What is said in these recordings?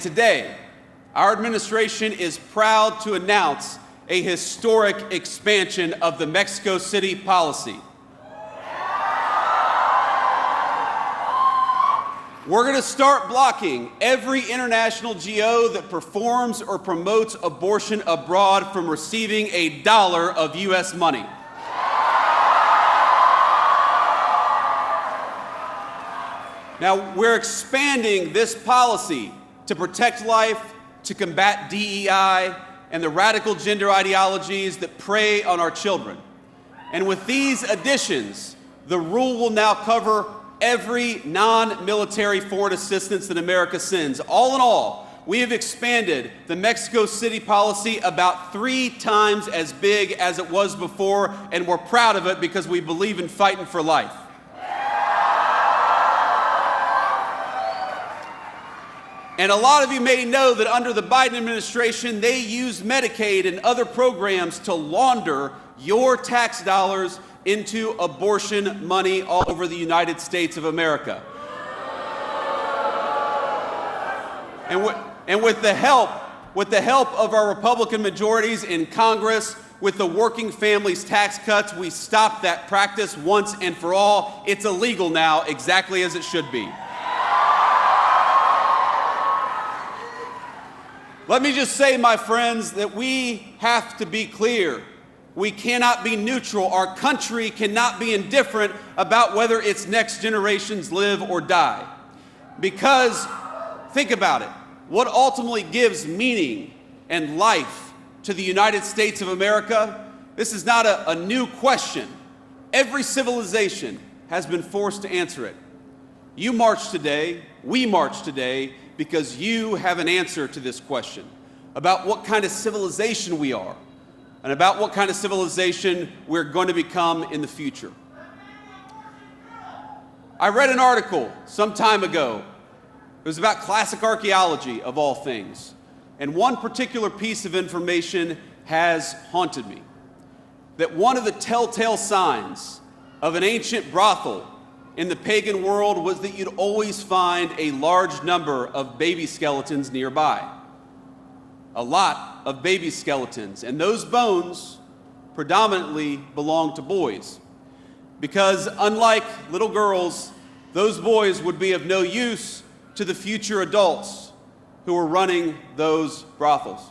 Today, our administration is proud to announce a historic expansion of the Mexico City policy. We're going to start blocking every international GO that performs or promotes abortion abroad from receiving $1 of U.S. money. Now, we're expanding this policy to protect life, to combat DEI, and the radical gender ideologies that prey on our children. And with these additions, the rule will now cover every non-military foreign assistance that America sends. All in all, we have expanded the Mexico City policy about 3 times as big as it was before, and we're proud of it because we believe in fighting for life. And a lot of you may know that under the Biden administration, they use Medicaid and other programs to launder your tax dollars into abortion money all over the United States of America. And with the help of our Republican majorities in Congress, with the Working Families Tax Cuts, we stopped that practice once and for all. It's illegal now, exactly as it should be. Let me just say, my friends, that we have to be clear. We cannot be neutral. Our country cannot be indifferent about whether its next generations live or die. Because, think about it, what ultimately gives meaning and life to the United States of America, this is not a new question. Every civilization has been forced to answer it. You march today, we march today, because you have an answer to this question about what kind of civilization we are and about what kind of civilization we're going to become in the future. I read an article some time ago. It was about classic archaeology, of all things. And one particular piece of information has haunted me. That one of the telltale signs of an ancient brothel in the pagan world was that you'd always find a large number of baby skeletons nearby. A lot of baby skeletons. And those bones predominantly belonged to boys. Because unlike little girls, those boys would be of no use to the future adults who were running those brothels.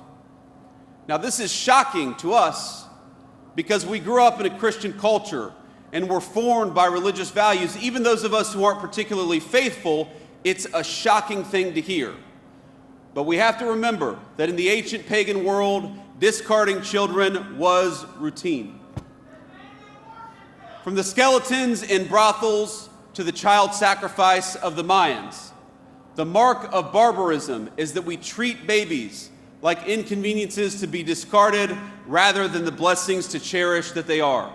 Now, this is shocking to us because we grew up in a Christian culture and were formed by religious values. Even those of us who aren't particularly faithful, it's a shocking thing to hear. But we have to remember that in the ancient pagan world, discarding children was routine. From the skeletons in brothels to the child sacrifice of the Mayans, the mark of barbarism is that we treat babies like inconveniences to be discarded rather than the blessings to cherish that they are.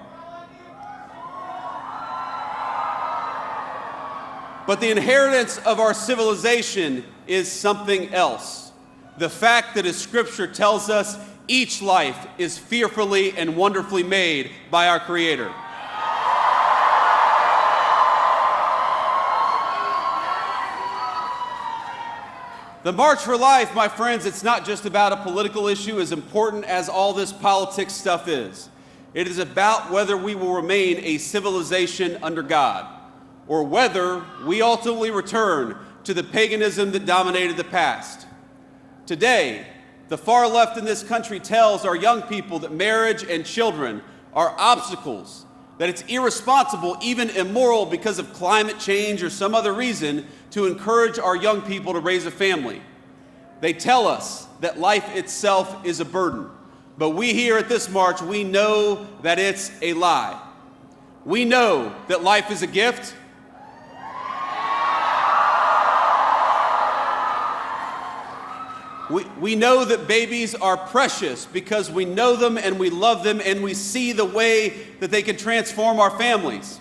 But the inheritance of our civilization is something else. The fact that, as Scripture tells us, each life is fearfully and wonderfully made by our Creator. The March for Life, my friends, it's not just about a political issue as important as all this politics stuff is. It is about whether we will remain a civilization under God, or whether we ultimately return to the paganism that dominated the past. Today, the far left in this country tells our young people that marriage and children are obstacles, that it's irresponsible, even immoral because of climate change or some other reason, to encourage our young people to raise a family. They tell us that life itself is a burden, but we here at this march, we know that it's a lie. We know that life is a gift. We know that babies are precious because we know them and we love them and we see the way that they can transform our families.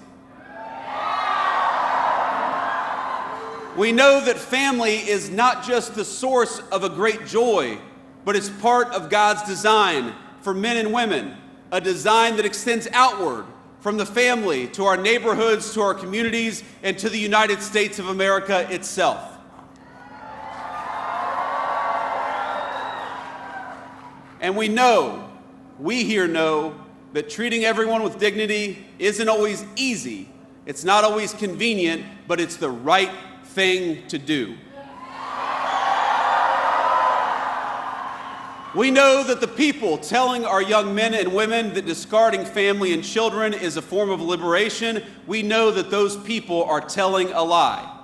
We know that family is not just the source of a great joy, but it's part of God's design for men and women, a design that extends outward from the family to our neighborhoods, to our communities, and to the United States of America itself. And we here know that treating everyone with dignity isn't always easy. It's not always convenient, but it's the right thing to do. We know that the people telling our young men and women that discarding family and children is a form of liberation, we know that those people are telling a lie.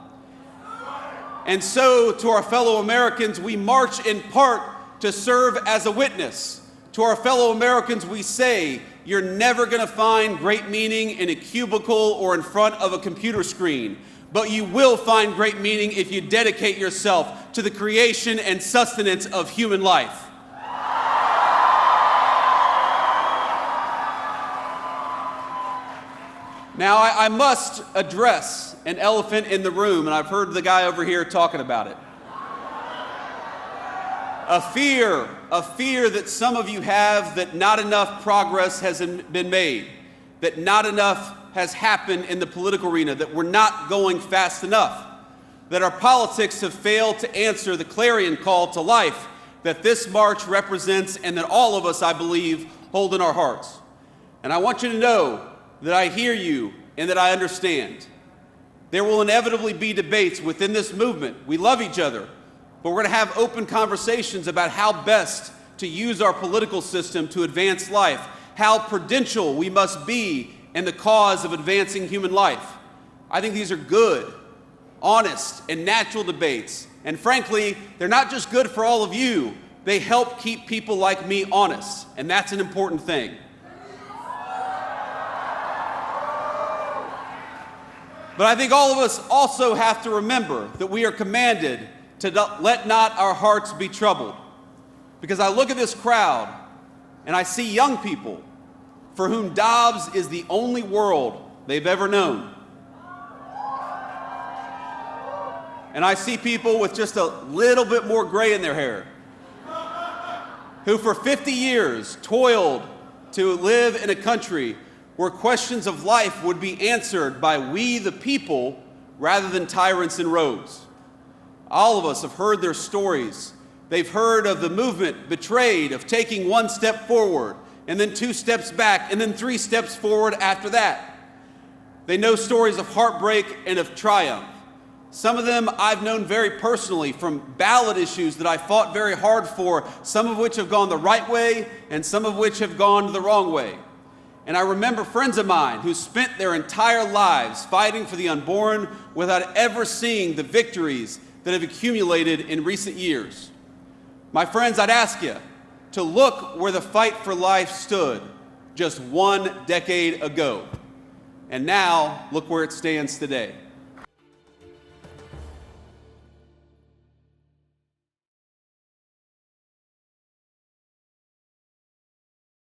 And so, to our fellow Americans, we march in part to serve as a witness. To our fellow Americans, we say, you're never going to find great meaning in a cubicle or in front of a computer screen, but you will find great meaning if you dedicate yourself to the creation and sustenance of human life. Now, I must address an elephant in the room, and I've heard the guy over here talking about it. A fear that some of you have that not enough progress has been made, that not enough has happened in the political arena, that we're not going fast enough, that our politics have failed to answer the clarion call to life that this march represents and that all of us, I believe, hold in our hearts. And I want you to know that I hear you and that I understand. There will inevitably be debates within this movement. We love each other, but we're going to have open conversations about how best to use our political system to advance life, how prudential we must be in the cause of advancing human life. I think these are good, honest, and natural debates. And frankly, they're not just good for all of you, they help keep people like me honest, and that's an important thing. But I think all of us also have to remember that we are commanded to let not our hearts be troubled. Because I look at this crowd and I see young people for whom Dobbs is the only world they've ever known. And I see people with just a little bit more gray in their hair who for 50 years toiled to live in a country where questions of life would be answered by we the people rather than tyrants in robes. All of us have heard their stories. They've heard of the movement betrayed, of taking one step forward, and then 2 steps back, and then 3 steps forward after that. They know stories of heartbreak and of triumph. Some of them I've known very personally from ballot issues that I fought very hard for, some of which have gone the right way, and some of which have gone the wrong way. And I remember friends of mine who spent their entire lives fighting for the unborn without ever seeing the victories that have accumulated in recent years. My friends, I'd ask you to look where the fight for life stood just 1 decade ago. And now, look where it stands today.